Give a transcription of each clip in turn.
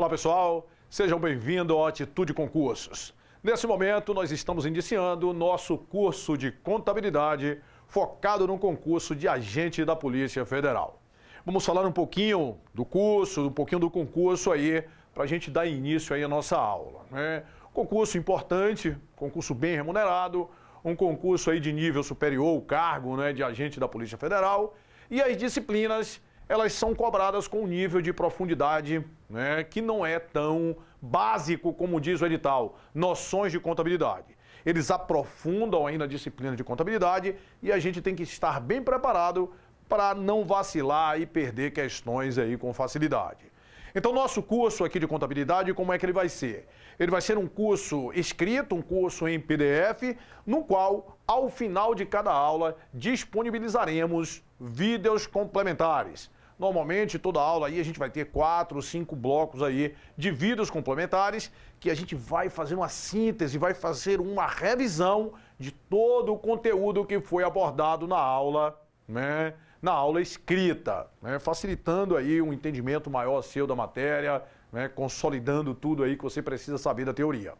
Olá pessoal, sejam bem-vindos ao Atitude Concursos. Nesse momento nós estamos iniciando o nosso curso de contabilidade focado no concurso de agente da Polícia Federal. Vamos falar um pouquinho do curso, um pouquinho do concurso aí, para a gente dar início aí à nossa aula, né? Concurso importante, concurso bem remunerado, um concurso aí de nível superior, o cargo, né, de agente da Polícia Federal, e as disciplinas, elas são cobradas com um nível de profundidade, né, que não é tão básico como diz o edital, noções de contabilidade. Eles aprofundam aí na disciplina de contabilidade e a gente tem que estar bem preparado para não vacilar e perder questões aí com facilidade. Então, nosso curso aqui de contabilidade, como é que ele vai ser? Ele vai ser um curso escrito, um curso em PDF, no qual, ao final de cada aula, disponibilizaremos vídeos complementares. Normalmente, toda aula aí a gente vai ter 4 ou 5 blocos aí de vídeos complementares, que a gente vai fazer uma síntese, vai fazer uma revisão de todo o conteúdo que foi abordado na aula, né? Na aula escrita, né, facilitando aí um entendimento maior seu da matéria, né, consolidando tudo aí que você precisa saber da teoria.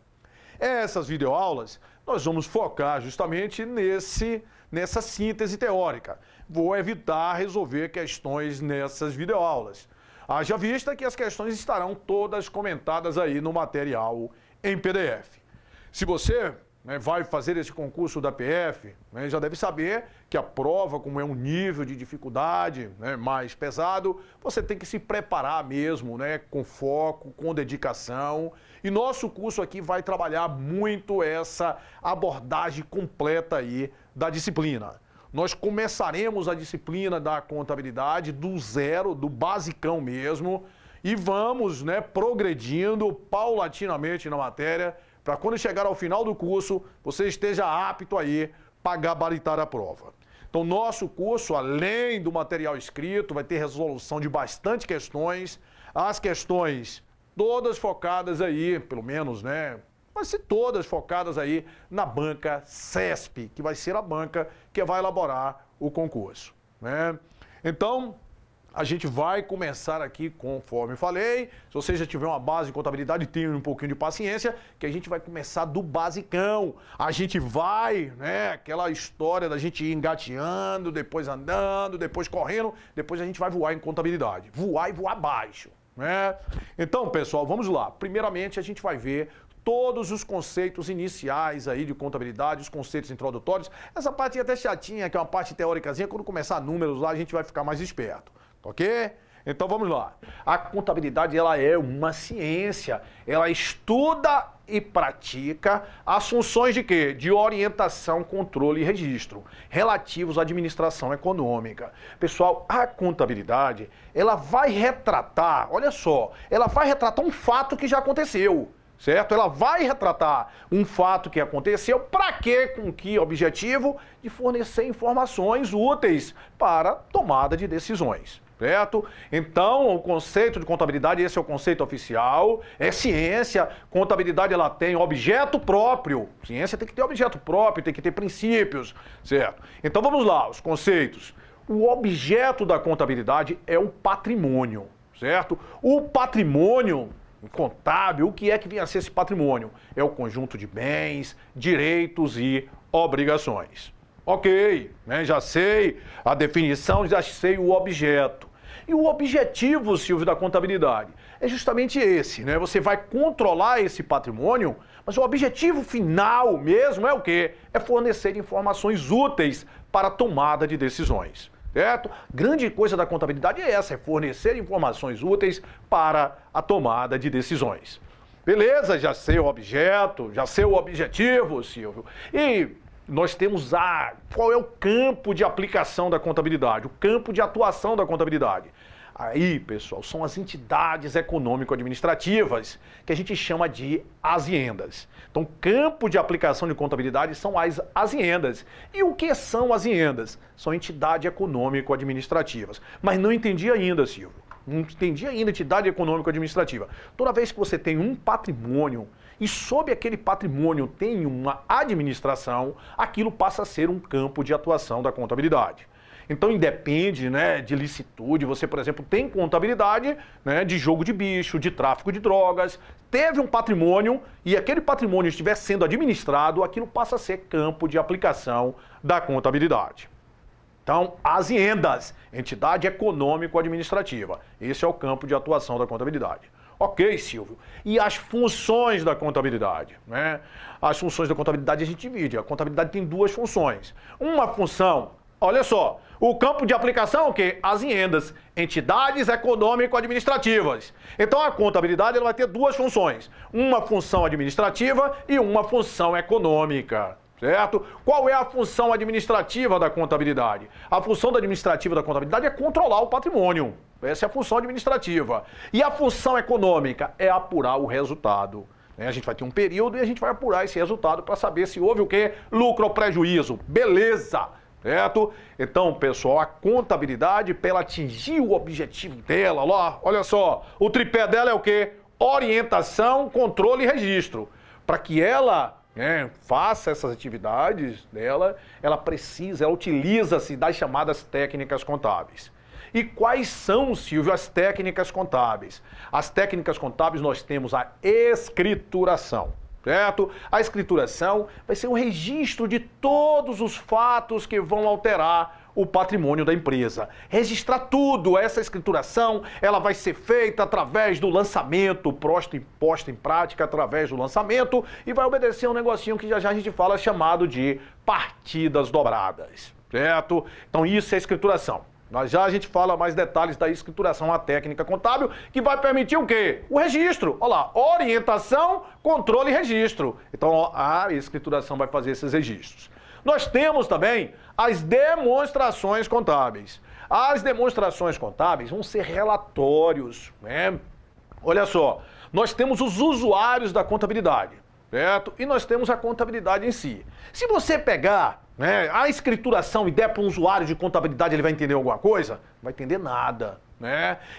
Essas videoaulas, nós vamos focar justamente nessa síntese teórica. Vou evitar resolver questões nessas videoaulas. Haja vista que as questões estarão todas comentadas aí no material em PDF. Se você vai fazer esse concurso da PF, já deve saber que a prova, como é um nível de dificuldade mais pesado, você tem que se preparar mesmo, com foco, com dedicação. E nosso curso aqui vai trabalhar muito essa abordagem completa aí da disciplina. Nós começaremos a disciplina da contabilidade do zero, do basicão mesmo, e vamos progredindo paulatinamente na matéria, para quando chegar ao final do curso, você esteja apto aí para gabaritar a prova. Então, nosso curso, além do material escrito, vai ter resolução de bastante questões. As questões todas focadas aí, pelo menos, vai ser todas focadas aí na banca CESP, que vai ser a banca que vai elaborar o concurso, Então, a gente vai começar aqui, conforme falei. Se você já tiver uma base de contabilidade, tenha um pouquinho de paciência, que a gente vai começar do basicão. A gente vai, aquela história da gente ir engateando, depois andando, depois correndo, depois a gente vai voar em contabilidade. Voar e voar baixo, Então, pessoal, vamos lá. Primeiramente, a gente vai ver todos os conceitos iniciais aí de contabilidade, os conceitos introdutórios. Essa parte até chatinha, que é uma parte teóricazinha, quando começar números lá, a gente vai ficar mais esperto. Ok? Então vamos lá. A contabilidade, ela é uma ciência. Ela estuda e pratica as funções de quê? De orientação, controle e registro, relativos à administração econômica. Pessoal, a contabilidade, ela vai retratar, olha só, ela vai retratar um fato que já aconteceu. Certo? Ela vai retratar um fato que aconteceu, para quê? Com que objetivo? De fornecer informações úteis para tomada de decisões. Certo? Então, o conceito de contabilidade, esse é o conceito oficial, é ciência. Contabilidade, ela tem objeto próprio. Ciência tem que ter objeto próprio, tem que ter princípios, certo? Então, vamos lá, os conceitos. O objeto da contabilidade é o patrimônio, certo? O patrimônio contábil, o que é que vem a ser esse patrimônio? É o conjunto de bens, direitos e obrigações. Ok, já sei a definição, já sei o objeto. E o objetivo, Silvio, da contabilidade é justamente esse, Você vai controlar esse patrimônio, mas o objetivo final mesmo é o quê? É fornecer informações úteis para a tomada de decisões. Certo? Grande coisa da contabilidade é essa, é fornecer informações úteis para a tomada de decisões. Beleza, já sei o objeto, já sei o objetivo, Silvio. E nós temos qual é o campo de aplicação da contabilidade, o campo de atuação da contabilidade. Aí, pessoal, são as entidades econômico-administrativas, que a gente chama de aziendas. Então, campo de aplicação de contabilidade são as aziendas. E o que são aziendas? São entidades econômico-administrativas. Mas não entendi ainda, Silvio. Não entendi ainda entidade econômico-administrativa. Toda vez que você tem um patrimônio e sob aquele patrimônio tem uma administração, aquilo passa a ser um campo de atuação da contabilidade. Então independe, né, de licitude. Você, por exemplo, tem contabilidade, né, de jogo de bicho, de tráfico de drogas, teve um patrimônio e aquele patrimônio estiver sendo administrado, aquilo passa a ser campo de aplicação da contabilidade. Então, aziendas, entidade econômico-administrativa. Esse é o campo de atuação da contabilidade. Ok, Silvio. E as funções da contabilidade, né? As funções da contabilidade a gente divide. A contabilidade tem duas funções. Uma função, olha só, o campo de aplicação é o quê? Aziendas, entidades econômico-administrativas. Então a contabilidade ela vai ter duas funções. Uma função administrativa e uma função econômica. Certo? Qual é a função administrativa da contabilidade? A função administrativa da contabilidade é controlar o patrimônio. Essa é a função administrativa. E a função econômica é apurar o resultado. A gente vai ter um período e a gente vai apurar esse resultado para saber se houve o quê? Lucro ou prejuízo. Beleza! Certo? Então, pessoal, a contabilidade, para ela atingir o objetivo dela, olha só, o tripé dela é o quê? Orientação, controle e registro. Para que ela faça essas atividades dela, ela utiliza-se das chamadas técnicas contábeis. E quais são, Silvio, as técnicas contábeis? As técnicas contábeis nós temos a escrituração, certo? A escrituração vai ser um registro de todos os fatos que vão alterar o patrimônio da empresa. Registrar tudo, essa escrituração, ela vai ser feita através do lançamento, posta em prática através do lançamento e vai obedecer um negocinho que já a gente fala chamado de partidas dobradas, certo? Então isso é escrituração. Já a gente fala mais detalhes da escrituração, a técnica contábil, que vai permitir o quê? O registro. Olha lá, orientação, controle e registro. Então a escrituração vai fazer esses registros. Nós temos também as demonstrações contábeis. As demonstrações contábeis vão ser relatórios, né? Olha só, nós temos os usuários da contabilidade, certo? E nós temos a contabilidade em si. Se você pegar a escrituração e der para um usuário de contabilidade, ele vai entender alguma coisa? Não vai entender nada.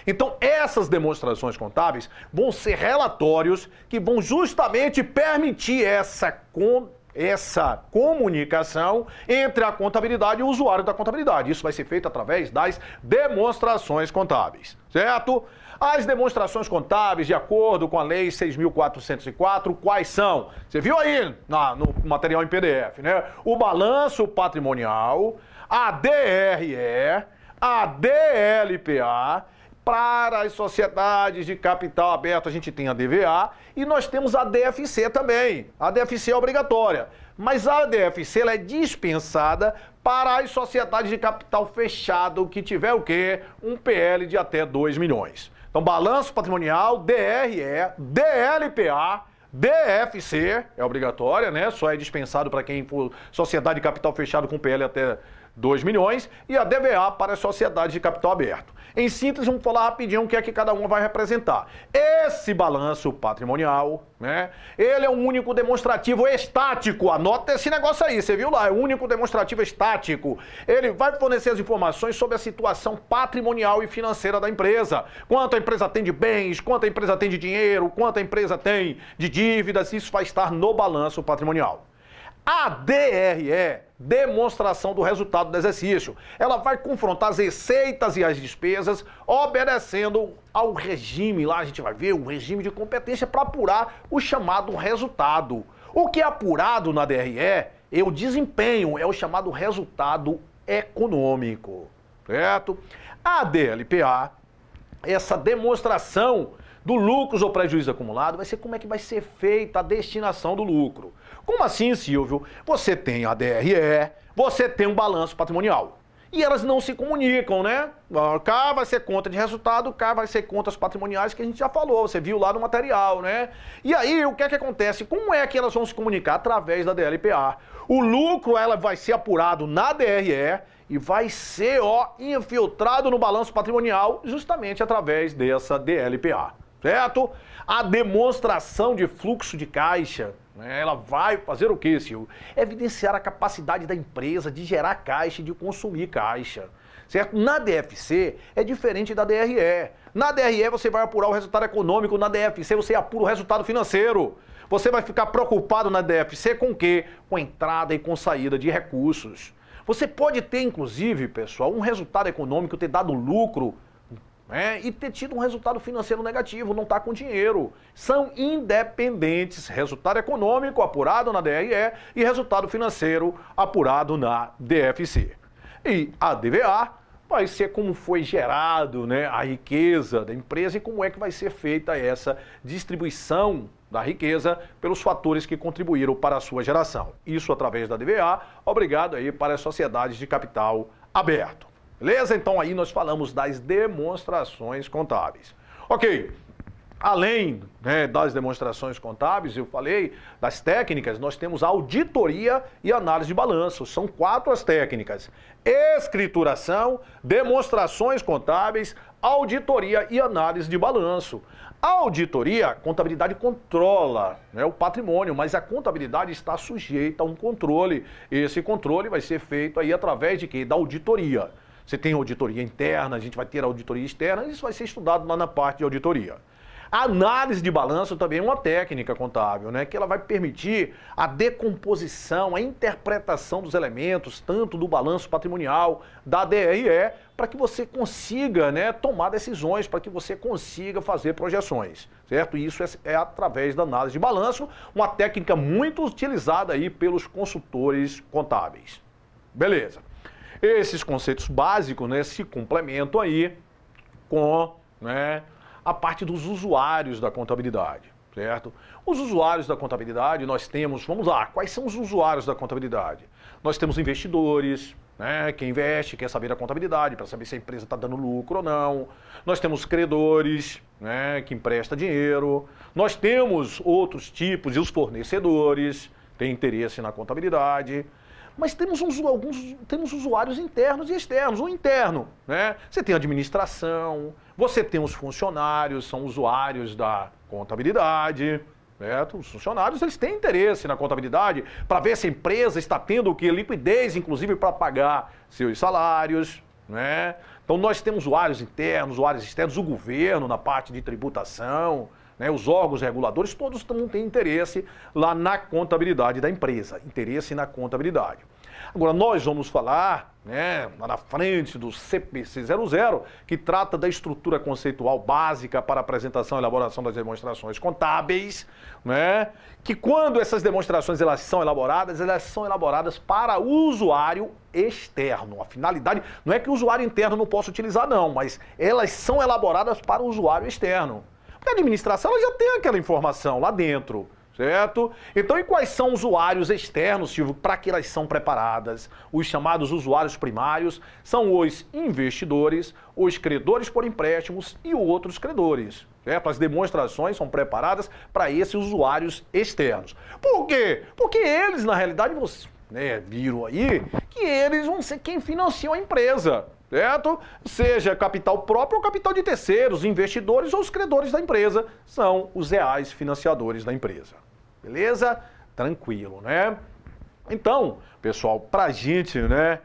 Então, essas demonstrações contábeis vão ser relatórios que vão justamente permitir essa comunicação entre a contabilidade e o usuário da contabilidade. Isso vai ser feito através das demonstrações contábeis, certo? As demonstrações contábeis, de acordo com a Lei 6.404, quais são? Você viu aí no material em PDF, né? O balanço patrimonial, a DRE, a DLPA. Para as sociedades de capital aberto, a gente tem a DVA e nós temos a DFC também. A DFC é obrigatória, mas a DFC ela é dispensada para as sociedades de capital fechado que tiver o quê? Um PL de até 2 milhões. Então, balanço patrimonial, DRE, DLPA, DFC é obrigatória, né? Só é dispensado para quem for sociedade de capital fechado com PL até 2 milhões e a DVA para as sociedades de capital aberto. Em síntese, vamos falar rapidinho o que é que cada uma vai representar. Esse balanço patrimonial, né? Ele é um único demonstrativo estático. Anota esse negócio aí, você viu lá? É um único demonstrativo estático. Ele vai fornecer as informações sobre a situação patrimonial e financeira da empresa. Quanto a empresa tem de bens, quanto a empresa tem de dinheiro, quanto a empresa tem de dívidas, isso vai estar no balanço patrimonial. A DRE, demonstração do resultado do exercício. Ela vai confrontar as receitas e as despesas, obedecendo ao regime, lá a gente vai ver, um regime de competência para apurar o chamado resultado. O que é apurado na DRE é o desempenho, é o chamado resultado econômico, certo? A DLPA, essa demonstração do lucros ou prejuízo acumulado, vai ser como é que vai ser feita a destinação do lucro. Como assim, Silvio? Você tem a DRE, você tem um balanço patrimonial. E elas não se comunicam, né? Cá vai ser conta de resultado, cá vai ser contas patrimoniais que a gente já falou, você viu lá no material, né? E aí, o que é que acontece? Como é que elas vão se comunicar? Através da DLPA. O lucro, ela vai ser apurado na DRE e vai ser, infiltrado no balanço patrimonial justamente através dessa DLPA, certo? A demonstração de fluxo de caixa, ela vai fazer o quê, Silvio? Evidenciar a capacidade da empresa de gerar caixa e de consumir caixa, certo? Na DFC é diferente da DRE. Na DRE você vai apurar o resultado econômico, na DFC você apura o resultado financeiro. Você vai ficar preocupado na DFC com o quê? Com entrada e com saída de recursos. Você pode ter, inclusive, pessoal, um resultado econômico, ter dado lucro, né, e ter tido um resultado financeiro negativo, não está com dinheiro. São independentes, resultado econômico apurado na DRE e resultado financeiro apurado na DFC. E a DVA vai ser como foi gerado, né, a riqueza da empresa e como é que vai ser feita essa distribuição da riqueza pelos fatores que contribuíram para a sua geração. Isso através da DVA, obrigado aí para as sociedades de capital aberto. Beleza? Então aí nós falamos das demonstrações contábeis. Ok, além, né, das demonstrações contábeis, eu falei das técnicas, nós temos a auditoria e análise de balanço. São 4 as técnicas: escrituração, demonstrações contábeis, auditoria e análise de balanço. A auditoria, a contabilidade controla, né, o patrimônio, mas a contabilidade está sujeita a um controle. Esse controle vai ser feito aí através de quê? Da auditoria. Você tem auditoria interna, a gente vai ter auditoria externa, isso vai ser estudado lá na parte de auditoria. A análise de balanço também é uma técnica contábil, né, que ela vai permitir a decomposição, a interpretação dos elementos, tanto do balanço patrimonial, da DRE, para que você consiga, né, tomar decisões, para que você consiga fazer projeções, certo? E isso é através da análise de balanço, uma técnica muito utilizada aí pelos consultores contábeis. Beleza. Esses conceitos básicos, né, se complementam aí com, né, a parte dos usuários da contabilidade, certo? Os usuários da contabilidade, nós temos, vamos lá, quais são os usuários da contabilidade? Nós temos investidores, né, quem investe, quer saber da contabilidade, para saber se a empresa está dando lucro ou não. Nós temos credores, né, que empresta dinheiro. Nós temos outros tipos, e os fornecedores têm interesse na contabilidade. Mas temos temos usuários internos e externos. O interno, né? Você tem a administração, você tem os funcionários, são usuários da contabilidade, certo? Os funcionários, eles têm interesse na contabilidade para ver se a empresa está tendo o que? Liquidez, inclusive para pagar seus salários, né? Então nós temos usuários internos, usuários externos, o governo na parte de tributação, né, os órgãos reguladores, todos têm interesse lá na contabilidade da empresa, interesse na contabilidade. Agora, nós vamos falar, né, lá na frente do CPC 00, que trata da estrutura conceitual básica para apresentação e elaboração das demonstrações contábeis, né, que quando essas demonstrações elas são elaboradas para o usuário externo. A finalidade não é que o usuário interno não possa utilizar, não, mas elas são elaboradas para o usuário externo. A administração ela já tem aquela informação lá dentro, certo? Então, e quais são os usuários externos, Silvio, para que elas são preparadas? Os chamados usuários primários são os investidores, os credores por empréstimos e outros credores, certo? As demonstrações são preparadas para esses usuários externos. Por quê? Porque eles, na realidade, né, viram aí que eles vão ser quem financiam a empresa, certo? Seja capital próprio ou capital de terceiros, investidores ou os credores da empresa, são os reais financiadores da empresa. Beleza? Tranquilo, né? Então, pessoal, para a gente, né,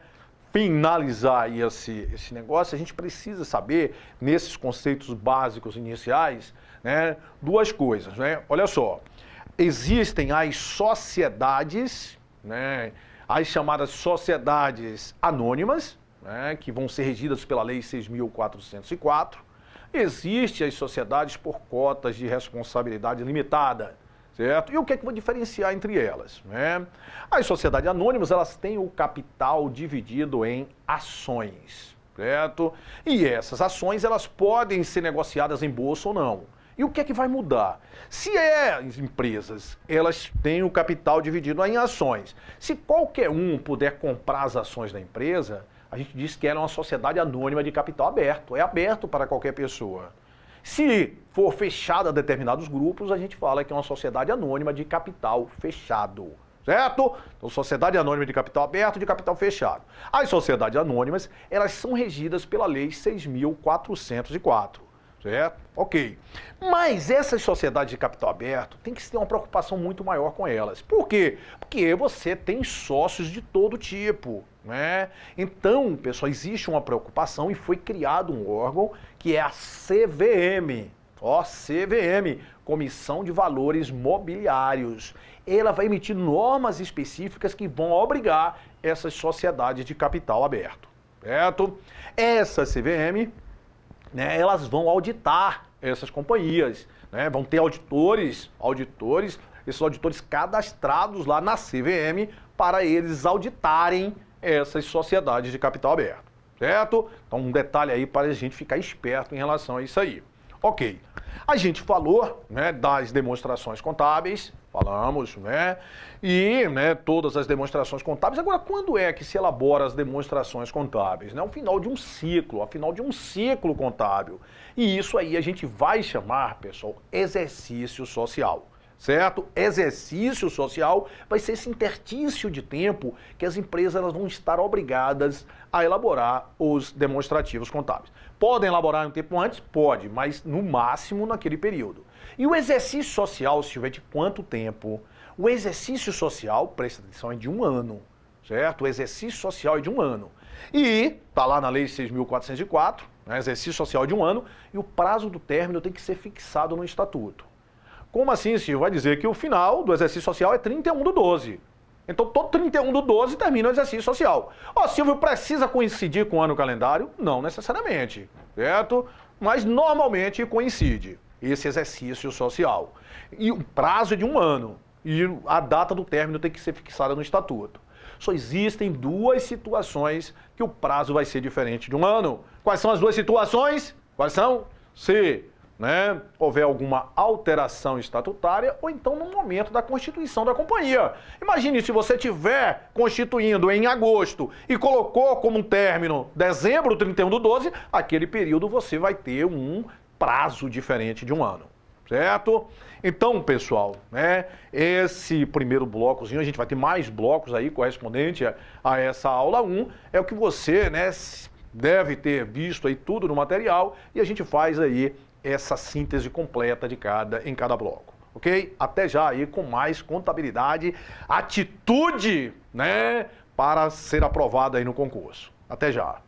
finalizar aí esse negócio, a gente precisa saber, nesses conceitos básicos iniciais, né, 2 coisas, né? Olha só, existem as sociedades, né, as chamadas sociedades anônimas, né, que vão ser regidas pela Lei 6.404. Existem as sociedades por cotas de responsabilidade limitada, certo? E o que é que vai diferenciar entre elas, né? As sociedades anônimas, elas têm o capital dividido em ações, certo? E essas ações, elas podem ser negociadas em bolsa ou não. E o que é que vai mudar? Se as empresas, elas têm o capital dividido em ações, se qualquer um puder comprar as ações da empresa, a gente diz que ela é uma sociedade anônima de capital aberto, é aberto para qualquer pessoa. Se for fechada a determinados grupos, a gente fala que é uma sociedade anônima de capital fechado, certo? Então, sociedade anônima de capital aberto, de capital fechado. As sociedades anônimas, elas são regidas pela Lei 6.404. Certo? Ok. Mas essas sociedades de capital aberto tem que ter uma preocupação muito maior com elas. Por quê? Porque você tem sócios de todo tipo, né? Então, pessoal, existe uma preocupação e foi criado um órgão que é a CVM, Ó, CVM, Comissão de Valores Mobiliários. Ela vai emitir normas específicas que vão obrigar essas sociedades de capital aberto, certo? Essa CVM, né, elas vão auditar essas companhias, né? Vão ter auditores, esses auditores cadastrados lá na CVM para eles auditarem essas sociedades de capital aberto, certo? Então um detalhe aí para a gente ficar esperto em relação a isso aí. Ok, a gente falou, né, das demonstrações contábeis, falamos, né, e, né, todas as demonstrações contábeis. Agora, quando é que se elabora as demonstrações contábeis? Né? Ao final de um ciclo contábil. E isso aí a gente vai chamar, pessoal, exercício social. Certo? Exercício social vai ser esse interstício de tempo que as empresas elas vão estar obrigadas a elaborar os demonstrativos contábeis. Podem elaborar um tempo antes? Pode, mas no máximo naquele período. E o exercício social, se tiver de quanto tempo? O exercício social, presta atenção, é de 1 ano, certo? O exercício social é de 1 ano. E está lá na Lei 6.404, né? Exercício social é de 1 ano, e o prazo do término tem que ser fixado no estatuto. Como assim, Silvio? Vai dizer que o final do exercício social é 31/12. Então, todo 31/12 termina o exercício social. Ó, Silvio, precisa coincidir com o ano calendário? Não necessariamente, certo? Mas normalmente coincide esse exercício social. E o prazo é de 1 ano. E a data do término tem que ser fixada no estatuto. Só existem 2 situações que o prazo vai ser diferente de 1 ano. Quais são as 2 situações? Quais são? Se houver alguma alteração estatutária ou então no momento da constituição da companhia. Imagine se você estiver constituindo em agosto e colocou como término dezembro, 31/12, aquele período você vai ter um prazo diferente de 1 ano, certo? Então, pessoal, né, esse primeiro blocozinho, a gente vai ter mais blocos aí correspondente a essa aula 1, é o que você, né, deve ter visto aí tudo no material e a gente faz aí essa síntese completa em cada bloco, ok? Até já aí com mais contabilidade, atitude, né, para ser aprovada aí no concurso. Até já.